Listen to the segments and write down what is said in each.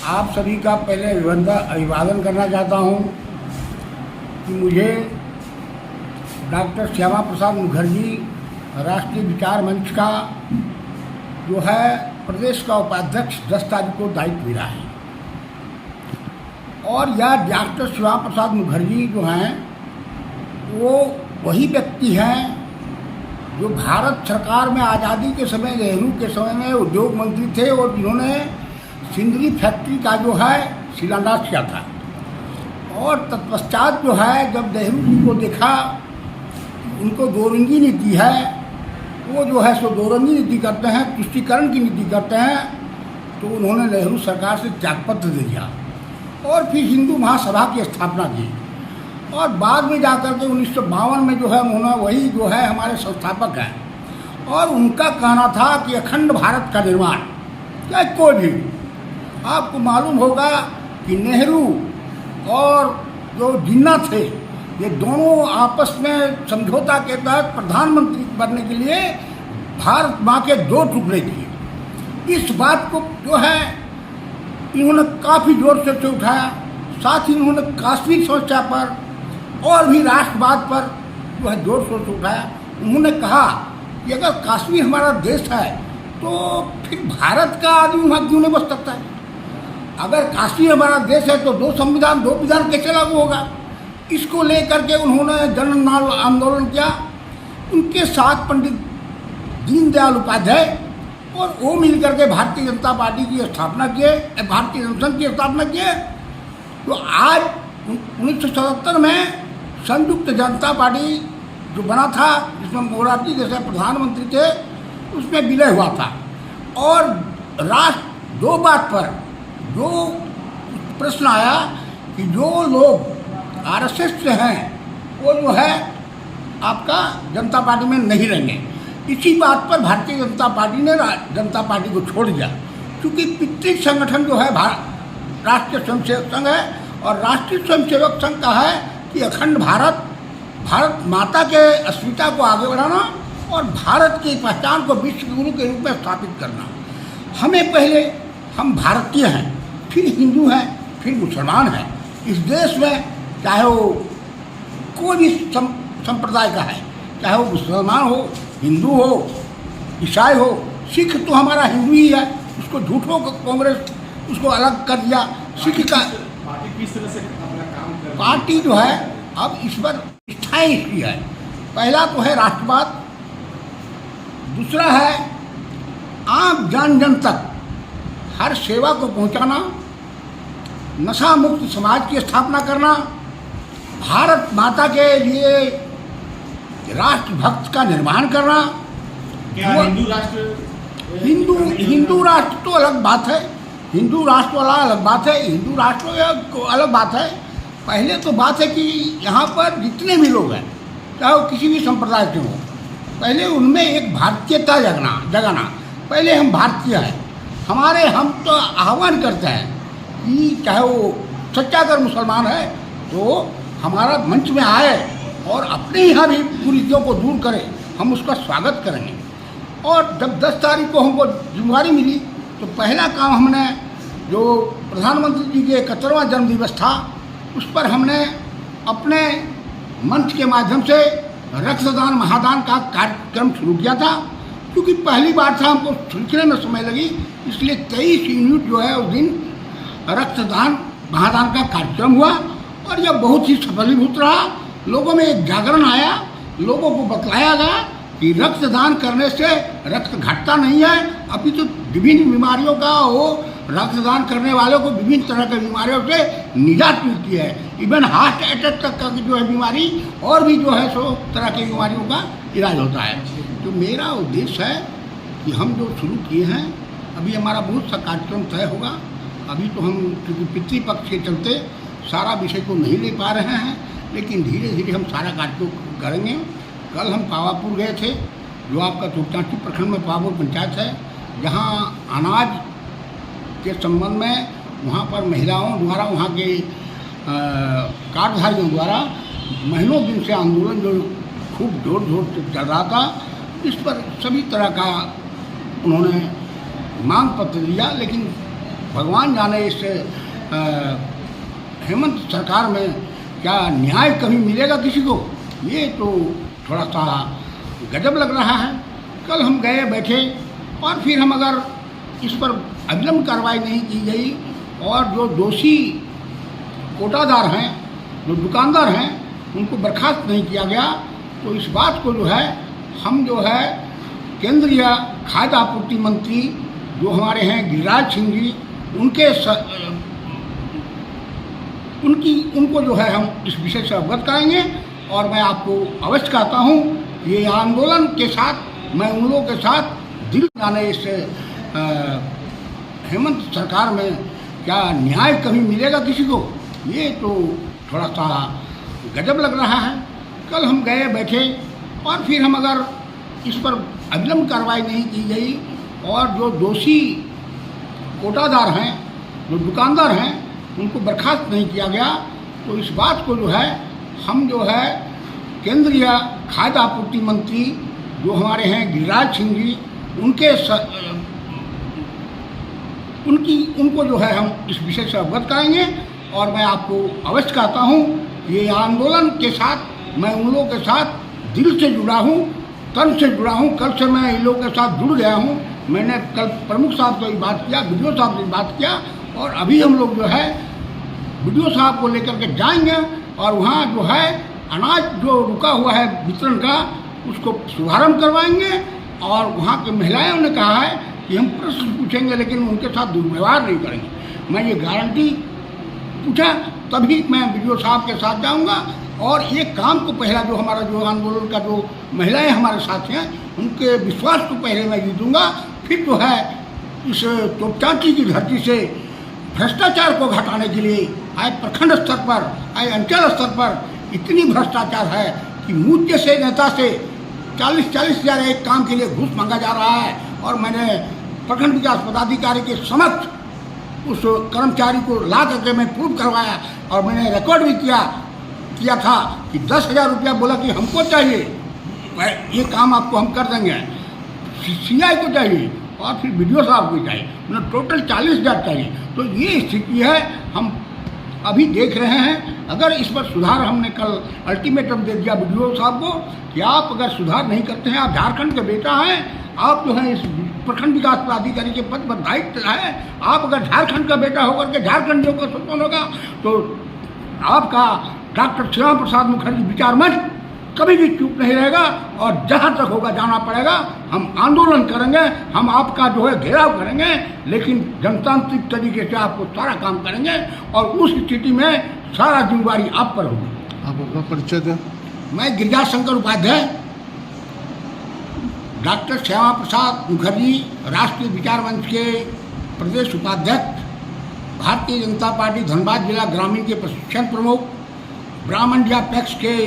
आप सभी का पहले अभिवादन करना चाहता हूँ कि मुझे डॉक्टर श्यामा प्रसाद मुखर्जी राष्ट्रीय विचार मंच का जो है प्रदेश का उपाध्यक्ष 10 तारीख को दायित्व मिला है। और यह डॉक्टर श्यामा प्रसाद मुखर्जी जो हैं वो वही व्यक्ति हैं जो भारत सरकार में आज़ादी के समय, नेहरू के समय में उद्योग मंत्री थे और जिन्होंने सिंदरी फैक्ट्री का जो है शिलान्यास किया था। और तत्पश्चात जो है जब नेहरू जी को देखा उनको दोरंगी नीति है, वो जो है सो दोरंगी नीति करते हैं, तुष्टीकरण की नीति करते हैं, तो उन्होंने नेहरू सरकार से त्यागपत्र दे दिया और फिर हिंदू महासभा की स्थापना की। और बाद में जाकर के 1952 में जो है उन्होंने वही जो है हमारे संस्थापक हैं और उनका कहना था कि अखंड भारत का निर्माण, चाहे कोई भी। आपको मालूम होगा कि नेहरू और जो जिन्ना थे ये दोनों आपस में समझौता के तहत प्रधानमंत्री बनने के लिए भारत माँ के 2 टुकड़े किए। इस बात को जो है इन्होंने काफ़ी जोर से उठाया। साथ ही इन्होंने कश्मीर समस्या पर और भी राष्ट्रवाद पर जो है जोर शोर से उठाया। उन्होंने कहा कि अगर कश्मीर हमारा देश है तो फिर भारत का आदमी वहाँ क्यों नहीं बच सकता है। अगर कश्मीर हमारा देश है तो 2 संविधान 2 विधान कैसे लागू होगा। इसको लेकर के उन्होंने जन आंदोलन किया। उनके साथ पंडित दीनदयाल उपाध्याय और वो मिलकर के भारतीय जनता पार्टी की स्थापना किए, भारतीय जनसंघ की स्थापना किए। तो आज 1977 में संयुक्त जनता पार्टी जो बना था, जिसमें मोरारजी जैसे प्रधानमंत्री थे, उसमें विलय हुआ था। और राष्ट्र 2 बात पर जो प्रश्न आया कि जो लोग आरएसएस से हैं वो जो है आपका जनता पार्टी में नहीं रहेंगे। इसी बात पर भारतीय जनता पार्टी ने जनता पार्टी को छोड़ दिया, क्योंकि पितृ संगठन जो है राष्ट्रीय स्वयंसेवक संघ है और राष्ट्रीय स्वयंसेवक संघ का है कि अखंड भारत माता के अस्मिता को आगे बढ़ाना और भारत की पहचान को विश्व गुरु के रूप में स्थापित करना। हमें पहले हम भारतीय हैं, फिर हिंदू हैं, फिर मुसलमान हैं। इस देश में चाहे वो कोई भी संप्रदाय का है, चाहे वो मुसलमान हो, हिंदू हो, ईसाई हो, सिख तो हमारा हिंदू ही है। उसको झूठों कांग्रेस उसको अलग कर दिया। सिख का किस तरह से अपना काम कर पार्टी जो है अब इस पर निष्ठाएं इसकी है। पहला तो है राष्ट्रवाद, दूसरा है आम जन तक हर सेवा को पहुंचाना, नशा मुक्त समाज की स्थापना करना, भारत माता के लिए राष्ट्रभक्त का निर्माण करना। क्या हिंदू राष्ट्र हिंदू राष्ट्र तो अलग बात है, हिंदू राष्ट्र वाला अलग बात है, हिंदू राष्ट्र अलग बात है। पहले तो बात है कि यहाँ पर जितने भी लोग हैं, चाहे वो किसी भी संप्रदाय के हों, पहले उनमें एक भारतीयता जगाना। पहले हम भारतीय हैं, हम तो आह्वान करते हैं कि चाहे वो सच्चा अगर मुसलमान है तो हमारा मंच में आए और अपने यहाँ भी कुरीतियों को दूर करे, हम उसका स्वागत करेंगे। और जब 10 तारीख को हमको जिम्मेदारी मिली तो पहला काम हमने जो प्रधानमंत्री जी के 71वां जन्मदिवस था उस पर हमने अपने मंच के माध्यम से रक्तदान महादान का कार्यक्रम शुरू किया था। क्योंकि पहली बार था, हमको सीखने में समय लगी, इसलिए 23 यूनिट जो है उस दिन रक्तदान महादान का कार्यक्रम हुआ और यह बहुत ही सफलीभूत रहा। लोगों में एक जागरण आया, लोगों को बतलाया गया कि रक्तदान करने से रक्त घटता नहीं है, अभी तो विभिन्न बीमारियों का वो रक्तदान करने वालों को विभिन्न तरह की बीमारियों से निजात मिलती है। इवन हार्ट अटैक तक का जो है बीमारी और भी जो है सो तरह की बीमारियों का इलाज होता है। तो मेरा उद्देश्य है कि हम जो शुरू किए हैं, अभी हमारा बहुत सा कार्यक्रम तय होगा। अभी तो हम क्योंकि पितृपक्ष के चलते सारा विषय को नहीं ले पा रहे हैं, लेकिन धीरे धीरे हम सारा कार्यक्रम करेंगे। कल हम पावापुर गए थे, जो आपका तुर्तांची प्रखंड में पावापुर पंचायत है, जहाँ अनाज के संबंध में वहाँ पर महिलाओं द्वारा, वहाँ के कार्डधारियों द्वारा महीनों दिन से आंदोलन जो खूब जोर जोर से चल रहा था, इस पर सभी तरह का उन्होंने मांग पत्र दिया, लेकिन भगवान जाने इस हेमंत सरकार में क्या न्याय कभी मिलेगा किसी को, ये तो थोड़ा सा गजब लग रहा है। कल हम गए बैठे और फिर हम अगर इस पर अविलंब कार्रवाई नहीं की गई और जो दोषी कोटादार हैं, जो दुकानदार हैं, उनको बर्खास्त नहीं किया गया, तो इस बात को जो है हम जो है केंद्रीय खाद्य आपूर्ति मंत्री जो हमारे हैं गिरिराज सिंह जी, उनको जो है हम इस विषय से अवगत कराएंगे। और मैं आपको अवश्य कहता हूँ ये आंदोलन के साथ मैं उन लोगों के साथ दिल जाने इस हेमंत सरकार में क्या न्याय कभी मिलेगा किसी को, ये तो थोड़ा सा गजब लग रहा है। कल हम गए बैठे और फिर हम अगर इस पर अविलंब कार्रवाई नहीं की गई और जो दोषी कोटादार हैं, जो दुकानदार हैं, उनको बर्खास्त नहीं किया गया, तो इस बात को जो है हम जो है केंद्रीय खाद्य आपूर्ति मंत्री जो हमारे हैं गिरिराज सिंह जी, उनको जो है हम इस विषय से अवगत कराएंगे। और मैं आपको अवश्य कहता हूँ ये आंदोलन के साथ मैं उन लोगों के साथ दिल से जुड़ा हूँ, तन से जुड़ा हूँ। कल से मैं इन लोगों के साथ जुड़ गया हूँ। मैंने कल प्रमुख साहब से बात किया, बीडीओ साहब से बात किया और अभी हम लोग जो है बीडीओ साहब को लेकर के जाएंगे और वहाँ जो है अनाज जो रुका हुआ है वितरण का उसको शुभारंभ करवाएंगे। और वहाँ के महिलाओं ने कहा है कि हम प्रश्न पूछेंगे लेकिन उनके साथ दुर्व्यवहार नहीं करेंगे। मैं ये गारंटी पूछा तभी मैं बीडीओ साहब के साथ जाऊंगा और ये काम को पहला जो हमारा जो आंदोलन का जो महिलाएं हमारे साथ हैं उनके विश्वास को पहले मैं जीतूंगा। फिर जो है इस तोपचांची की धरती से भ्रष्टाचार को घटाने के लिए आज प्रखंड स्तर पर, आज अंचल स्तर पर इतनी भ्रष्टाचार है कि मुझ जैसे नेता से 40-40 हज़ार एक काम के लिए घूस मांगा जा रहा है। और मैंने प्रखंड विकास पदाधिकारी के समक्ष उस कर्मचारी को ला करके मैं प्रूव करवाया और मैंने रिकॉर्ड भी किया था कि 10,000 रुपया बोला कि हमको चाहिए, ये काम आपको हम कर देंगे। सीआई को चाहिए और फिर बीडीओ साहब को चाहिए, मतलब टोटल 40,000 चाहिए। तो ये स्थिति है। हम अभी देख रहे हैं अगर इस पर सुधार, हमने कल अल्टीमेटम दे दिया बीडीओ साहब को कि आप अगर सुधार नहीं करते हैं, आप झारखंड के बेटा हैं, आप जो है इस प्रखंड विकास पदाधिकारी के पद पर दायित्व है, आप अगर झारखंड का बेटा होकर के झारखंडियों का शोषण होगा तो आपका डॉक्टर श्यामा प्रसाद मुखर्जी विचार मंच कभी भी चुप नहीं रहेगा और जहाँ तक होगा जाना पड़ेगा। हम आंदोलन करेंगे, हम आपका जो है घेराव करेंगे, लेकिन जनतांत्रिक तरीके से आपको सारा काम करेंगे और उस स्थिति में सारा जिम्मेवारी आप पर होगी। आप अपना परिचय दें। मैं गिरिजाशंकर उपाध्याय, डॉक्टर श्यामा प्रसाद मुखर्जी राष्ट्रीय विचार मंच के प्रदेश उपाध्यक्ष, भारतीय जनता पार्टी धनबाद जिला ग्रामीण के प्रशिक्षण प्रमुख, ब्राह्मण इंडिया पैक्स के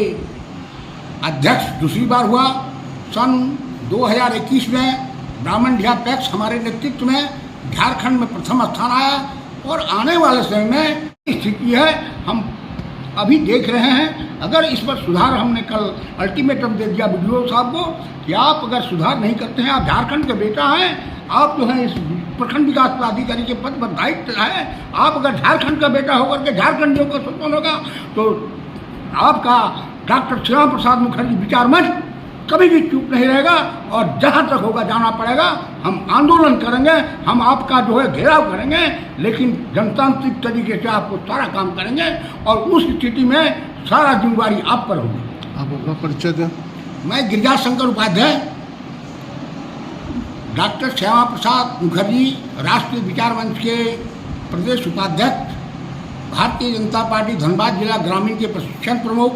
अध्यक्ष दूसरी बार हुआ। सन 2021 में ब्राह्मण इंडिया पैक्स हमारे नेतृत्व में झारखंड में प्रथम स्थान आया और आने वाले समय में स्थिति है। हम अभी देख रहे हैं अगर इस पर सुधार, हमने कल अल्टीमेटम दे दिया बीडीओ साहब को कि आप अगर सुधार नहीं करते हैं, आप झारखंड के बेटा हैं, आप जो है इस प्रखंड विकास पदाधिकारी के पद पर दायित्व है, आप अगर झारखंड का बेटा होकर के झारखंडियों का शोषण होगा तो आपका डॉक्टर श्यामा प्रसाद मुखर्जी विचार मंच कभी भी चुप नहीं रहेगा और जहाँ तक होगा जाना पड़ेगा। हम आंदोलन करेंगे, हम आपका जो है घेराव करेंगे, लेकिन जनतांत्रिक तरीके से आपको सारा काम करेंगे और उस स्थिति में सारा जिम्मेवारी आप पर होगी। आप अपना परिचय दें। मैं गिरिजाशंकर उपाध्याय, डॉक्टर श्यामा प्रसाद मुखर्जी राष्ट्रीय विचार मंच के प्रदेश उपाध्यक्ष, भारतीय जनता पार्टी धनबाद जिला ग्रामीण के प्रशिक्षण प्रमुख,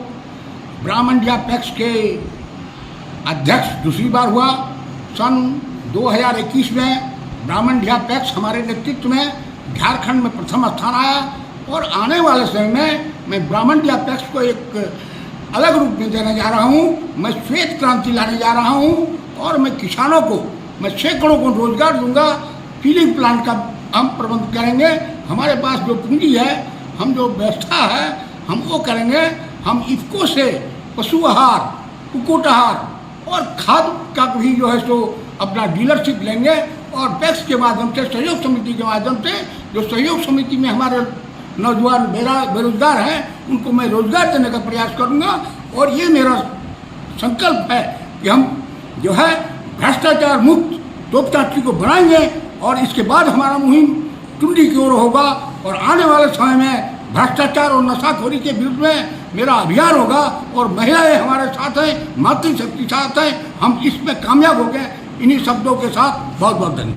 ब्राह्मण इंडिया पैक्स के अध्यक्ष दूसरी बार हुआ। सन 2021 में ब्राह्मण इंडिया पैक्स हमारे नेतृत्व में झारखंड में प्रथम स्थान आया और आने वाले समय में मैं ब्राह्मण इंडिया पैक्स को एक अलग रूप में देने जा रहा हूँ। मैं श्वेत क्रांति लाने जा रहा हूँ और मैं किसानों को, मैं सैकड़ों को रोजगार दूंगा। फीलिंग प्लांट का हम प्रबंध करेंगे, हमारे पास जो पूंजी है, हम जो व्यवस्था है हम वो करेंगे। हम इफको से पशु आहार, कुक्कुट आहार और खाद का भी जो है सो अपना डीलरशिप लेंगे और पैक्स के माध्यम से, सहयोग समिति के माध्यम से जो सहयोग समिति में हमारे नौजवान बेरोजगार हैं उनको मैं रोजगार देने का प्रयास करूंगा। और ये मेरा संकल्प है कि हम जो है भ्रष्टाचार मुक्त तोपचाची को बनाएंगे और इसके बाद हमारा मुहिम टुंडी की ओर होगा और आने वाले समय में भ्रष्टाचार और नशाखोरी के विरुद्ध में मेरा अभियान होगा और महिलाएं हमारे साथ हैं, मातृशक्ति साथ हैं। हम इसमें कामयाब हो गए। इन्हीं शब्दों के साथ बहुत बहुत धन्यवाद।